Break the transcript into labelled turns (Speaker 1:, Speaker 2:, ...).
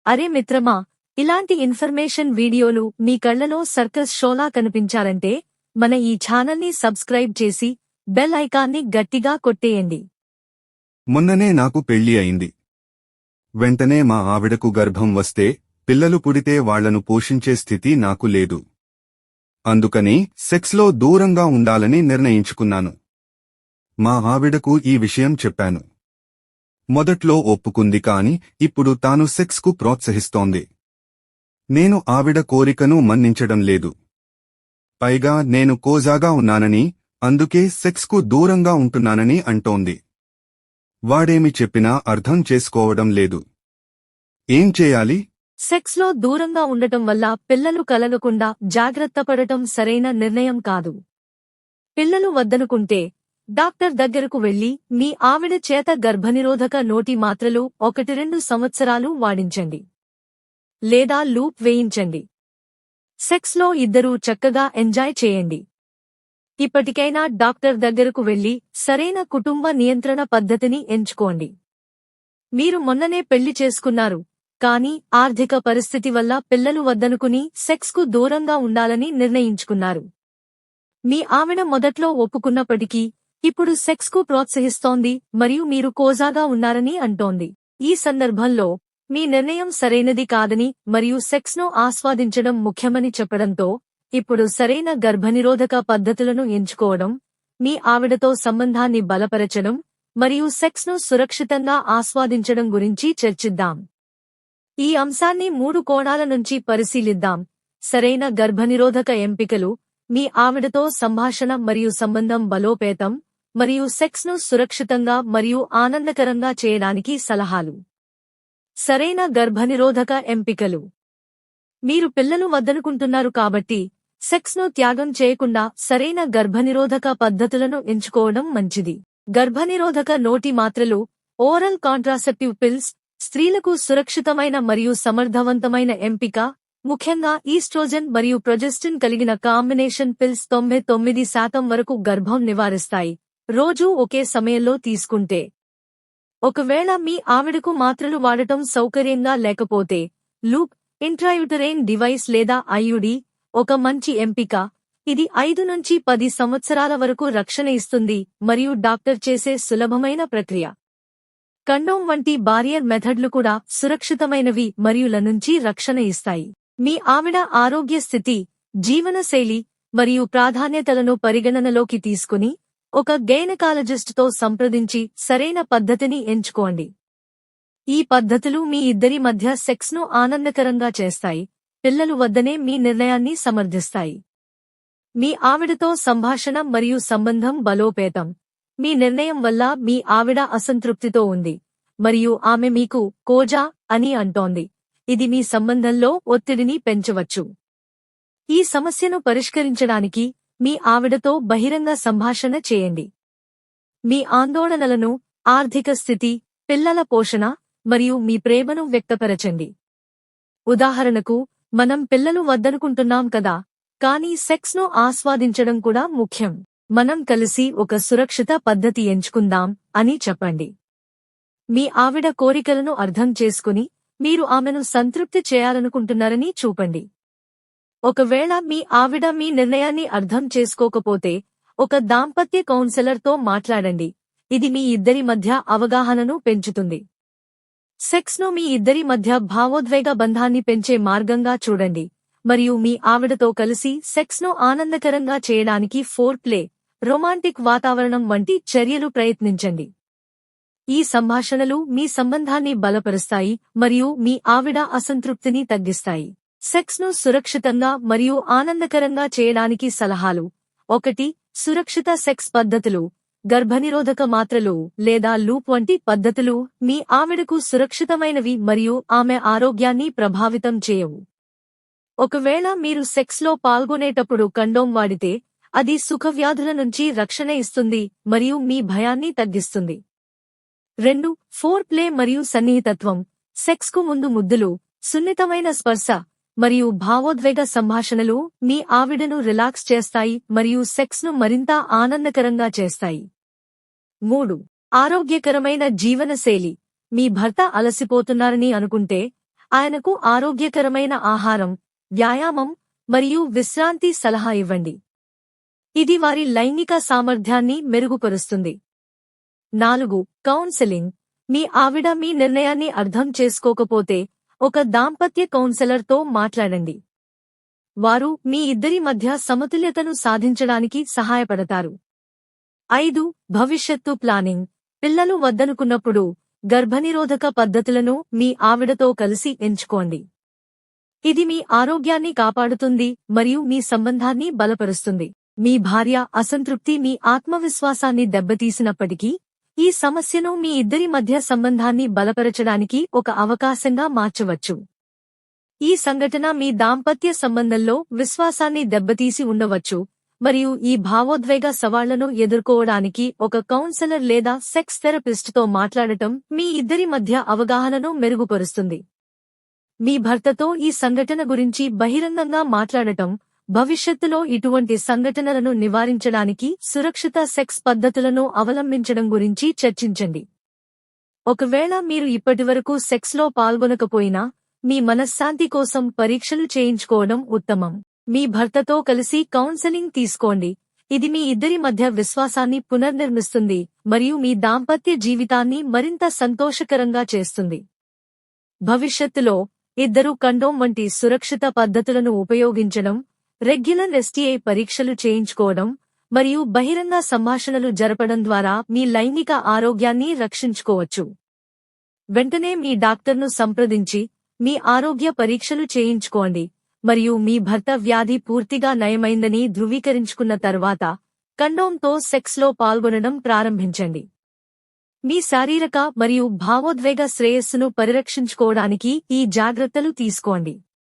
Speaker 1: అరే మిత్రమా, ఇలాంటి ఇన్ఫర్మేషన్ వీడియోలు మీ కళ్లలో సర్కస్ షోలా కనిపించాలంటే మన ఈ ఛానల్ని సబ్స్క్రైబ్ చేసి బెల్ ఐకాన్ని గట్టిగా కొట్టేయండి.
Speaker 2: మొన్ననే నాకు పెళ్లి అయింది. వెంటనే మా ఆవిడకు గర్భం వస్తే పిల్లలు పుడితే వాళ్లను పోషించే స్థితి నాకు లేదు. అందుకని సెక్స్లో దూరంగా ఉండాలని నిర్ణయించుకున్నాను. మా ఆవిడకు ఈ విషయం చెప్పాను. మొదట్లో ఒప్పుకుంది, కాని ఇప్పుడు తాను సెక్స్కు ప్రోత్సహిస్తోంది. నేను ఆవిడ కోరికను మన్నించడం లేదు. పైగా నేను కోజాగా ఉన్నానని, అందుకే సెక్స్కు దూరంగా ఉంటున్నానని అంటోంది. వాడేమి చెప్పినా అర్థం చేసుకోవడం లేదు. ఏం చేయాలి?
Speaker 1: సెక్స్లో దూరంగా ఉండటం వల్ల పిల్లలు కలగకుండా జాగ్రత్త పడటం సరైన నిర్ణయం కాదు. పిల్లలు వద్దనుకుంటే డాక్టర్ దగ్గరకు వెళ్లి మీ ఆవిడ చేత గర్భనిరోధక నోటి మాత్రలు 1-2 సంవత్సరాలు వాడించండి. లేదా లూప్ వేయించండి. సెక్స్లో ఇద్దరూ చక్కగా ఎంజాయ్ చేయండి. ఇప్పటికైనా డాక్టర్ దగ్గరకు వెళ్లి సరైన కుటుంబ నియంత్రణ పద్ధతిని ఎంచుకోండి. మీరు మొన్ననే పెళ్లి చేసుకున్నారు, కానీ ఆర్థిక పరిస్థితి వల్ల పిల్లలు వద్దనుకుని సెక్స్కు దూరంగా ఉండాలని నిర్ణయించుకున్నారు. మీ ఆవిడ మొదట్లో ఒప్పుకున్నప్పటికీ ఇప్పుడు సెక్స్కు ప్రోత్సహిస్తోంది మరియు మీరు కోజాగా ఉన్నారని అంటోంది. ఈ సందర్భంలో మీ నిర్ణయం సరైనది కాదని మరియు సెక్స్ను ఆస్వాదించడం ముఖ్యమని చెప్పడంతో ఇప్పుడు సరైన గర్భనిరోధక పద్ధతులను ఎంచుకోవడం, మీ ఆవిడతో సంబంధాన్ని బలపరచడం మరియు సెక్స్ను సురక్షితంగా ఆస్వాదించడం గురించి చర్చిద్దాం. ఈ అంశాన్ని 3 కోణాల నుంచి పరిశీలిద్దాం. సరైన గర్భనిరోధక ఎంపికలు, మీ ఆవిడతో సంభాషణ మరియు సంబంధం బలోపేతం, మరియు సెక్స్ను సురక్షితంగా మరియు ఆనందకరంగా చేయడానికి సలహాలు. సరైన గర్భనిరోధక ఎంపికలు. మీరు పిల్లలు వద్దనుకుంటున్నారు కాబట్టి సెక్స్ను త్యాగం చేయకుండా సరైన గర్భనిరోధక పద్ధతులను ఎంచుకోవడం మంచిది. గర్భనిరోధక నోటి మాత్రలు, ఓరల్ కాంట్రాసెప్టివ్ పిల్స్, స్త్రీలకు సురక్షితమైన మరియు సమర్థవంతమైన ఎంపిక, ముఖ్యంగా ఈస్ట్రోజన్ మరియు ప్రొజెస్టిన్ కలిగిన కాంబినేషన్ పిల్స్ 99% వరకు గర్భం నివారిస్తాయి, రోజూ ఒకే సమయంలో తీసుకుంటే. ఒకవేళ మీ ఆవిడకు మాత్రలు వాడటం సౌకర్యంగా లేకపోతే లూప్, ఇంట్రాయూటరైన్ డివైస్ లేదా ఐయుడి ఒక మంచి ఎంపిక. ఇది 5 నుంచి 10 సంవత్సరాల వరకు రక్షణ ఇస్తుంది మరియు డాక్టర్ చేసే సులభమైన ప్రక్రియ. కండోమ్ వంటి బారియర్ మెథడ్లు కూడా సురక్షితమైనవి మరియు ల నుంచి రక్షణ ఇస్తాయి. మీ ఆవిడ ఆరోగ్య స్థితి, జీవనశైలి మరియు ప్రాధాన్యతలను పరిగణనలోకి తీసుకుని ఒక గైనకాలజిస్టుతో సంప్రదించి సరైన పద్ధతిని ఎంచుకోండి. ఈ పద్ధతులు మీ ఇద్దరి మధ్య సెక్స్ను ఆనందకరంగా చేస్తాయి, పిల్లలు వద్దనే మీ నిర్ణయాన్ని సమర్థిస్తాయి. మీ ఆవిడతో సంభాషణ మరియు సంబంధం బలోపేతం. మీ నిర్ణయం వల్ల మీ ఆవిడ అసంతృప్తితో ఉంది మరియు ఆమె మీకు కోజా అని అంటోంది. ఇది మీ సంబంధంలో ఒత్తిడిని పెంచవచ్చు. ఈ సమస్యను పరిష్కరించడానికి మీ ఆవిడతో బహిరంగ సంభాషణ చేయండి. మీ ఆందోళనలను, ఆర్థిక స్థితి, పిల్లల పోషణ మరియు మీ ప్రేమను వ్యక్తపరచండి. ఉదాహరణకు, మనం పిల్లలు వద్దనుకుంటున్నాం కదా, కానీ సెక్స్ను ఆస్వాదించడం కూడా ముఖ్యం. మనం కలిసి ఒక సురక్షిత పద్ధతి ఎంచుకుందాం అని చెప్పండి. మీ ఆవిడ కోరికలను అర్థం చేసుకుని మీరు ఆమెను సంతృప్తి చేయాలనుకుంటున్నారని చూపండి. ఒకవేళ మీ ఆవిడ మీ నిర్ణయాన్ని అర్థం చేసుకోకపోతే ఒక దాంపత్య కౌన్సెలర్తో మాట్లాడండి. ఇది మీ ఇద్దరి మధ్య అవగాహనను పెంచుతుంది. సెక్స్ను మీ ఇద్దరి మధ్య భావోద్వేగ బంధాన్ని పెంచే మార్గంగా చూడండి మరియు మీ ఆవిడతో కలిసి సెక్స్ను ఆనందకరంగా చేయడానికి ఫోర్ ప్లే, రొమాంటిక్ వాతావరణం వంటి చర్యలు ప్రయత్నించండి. ఈ సంభాషణలు మీ సంబంధాన్ని బలపరుస్తాయి మరియు మీ ఆవిడ అసంతృప్తిని తగ్గిస్తాయి. సెక్స్ను సురక్షితంగా మరియు ఆనందకరంగా చేయడానికి సలహాలు. 1. సురక్షిత సెక్స్ పద్ధతులు. గర్భనిరోధక మాత్రలు లేదా లూప్ వంటి పద్ధతులు మీ ఆవిడకు సురక్షితమైనవి మరియు ఆమె ఆరోగ్యాన్ని ప్రభావితం చేయవు. ఒకవేళ మీరు సెక్స్లో పాల్గొనేటప్పుడు కండోమ్ వాడితే అది సుఖవ్యాధుల నుంచి రక్షణ ఇస్తుంది మరియు మీ భయాన్ని తగ్గిస్తుంది. 2. ఫోర్ ప్లే మరియు సన్నిహితత్వం. సెక్స్కు ముందు ముద్దులు, సున్నితమైన స్పర్శ మరియు భావోద్వేగ సంభాషణలు మీ ఆవిడను రిలాక్స్ చేస్తాయి మరియు సెక్స్ను మరింత ఆనందకరంగా చేస్తాయి. 3. ఆరోగ్యకరమైన జీవనశైలి. మీ భర్త అలసిపోతున్నారని అనుకుంటే ఆయనకు ఆరోగ్యకరమైన ఆహారం, వ్యాయామం మరియు విశ్రాంతి సలహా ఇవ్వండి. ఇది వారి లైంగిక సామర్థ్యాన్ని మెరుగుపరుస్తుంది. 4. కౌన్సెలింగ్. మీ ఆవిడ మీ నిర్ణయాన్ని అర్థం చేసుకోకపోతే ఒక దాంపత్య కౌన్సెలర్తో మాట్లాడండి. వారు మీ ఇద్దరి మధ్య సమతుల్యతను సాధించడానికి సహాయపడతారు. 5. భవిష్యత్తు ప్లానింగ్. పిల్లలు వద్దనుకున్నప్పుడు గర్భనిరోధక పద్ధతులను మీ ఆవిడతో కలిసి ఎంచుకోండి. ఇది మీ ఆరోగ్యాన్ని కాపాడుతుంది మరియు మీ సంబంధాన్ని బలపరుస్తుంది. మీ భార్య అసంతృప్తి మీ ఆత్మవిశ్వాసాన్ని దెబ్బతీసినప్పటికీ, ఈ సమస్యను మీ ఇద్దరి మధ్య సంబంధాన్ని బలపరచడానికి ఒక అవకాశంగా మార్చవచ్చు. ఈ సంఘటన మీ దాంపత్య సంబంధంలో విశ్వాసాన్ని దెబ్బతీసి ఉండవచ్చు మరియు ఈ భావోద్వేగ సవాళ్లను ఎదుర్కోవడానికి ఒక కౌన్సెలర్ లేదా సెక్స్ థెరపిస్ట్తో మాట్లాడటం మీ ఇద్దరి మధ్య అవగాహనను మెరుగుపరుస్తుంది. మీ భర్తతో ఈ సంఘటన గురించి బహిరంగంగా మాట్లాడటం, భవిష్యత్తులో ఇటువంటి సంఘటనలను నివారించడానికి సురక్షిత సెక్స్ పద్ధతులను అవలంబించడం గురించి చర్చించండి. ఒకవేళ మీరు ఇప్పటివరకు సెక్స్లో పాల్గొనకపోయినా, మీ మనశ్శాంతి కోసం పరీక్షలు చేయించుకోవడం ఉత్తమం. మీ భర్తతో కలిసి కౌన్సెలింగ్ తీసుకోండి. ఇది మీ ఇద్దరి మధ్య విశ్వాసాన్ని పునర్నిర్మిస్తుంది మరియు మీ దాంపత్య జీవితాన్ని మరింత సంతోషకరంగా చేస్తుంది. భవిష్యత్తులో ఇద్దరూ కండోమ్ వంటి సురక్షిత పద్ధతులను ఉపయోగించడం, రెగ్యులర్ STI పరీక్షలు చేయించుకోవడం మరియు బహిరంగ సంభాషణలు జరపడం ద్వారా మీ లైంగిక ఆరోగ్యాన్ని రక్షించుకోవచ్చు. వెంటనే మీ డాక్టర్ను సంప్రదించి మీ ఆరోగ్య పరీక్షలు చేయించుకోండి మరియు మీ భర్త వ్యాధి పూర్తిగా నయమైందని ధృవీకరించుకున్న తర్వాత కండోమ్తో సెక్స్లో పాల్గొనడం ప్రారంభించండి. మీ శారీరక మరియు భావోద్వేగ శ్రేయస్సును పరిరక్షించుకోవడానికి ఈ జాగ్రత్తలు తీసుకోండి.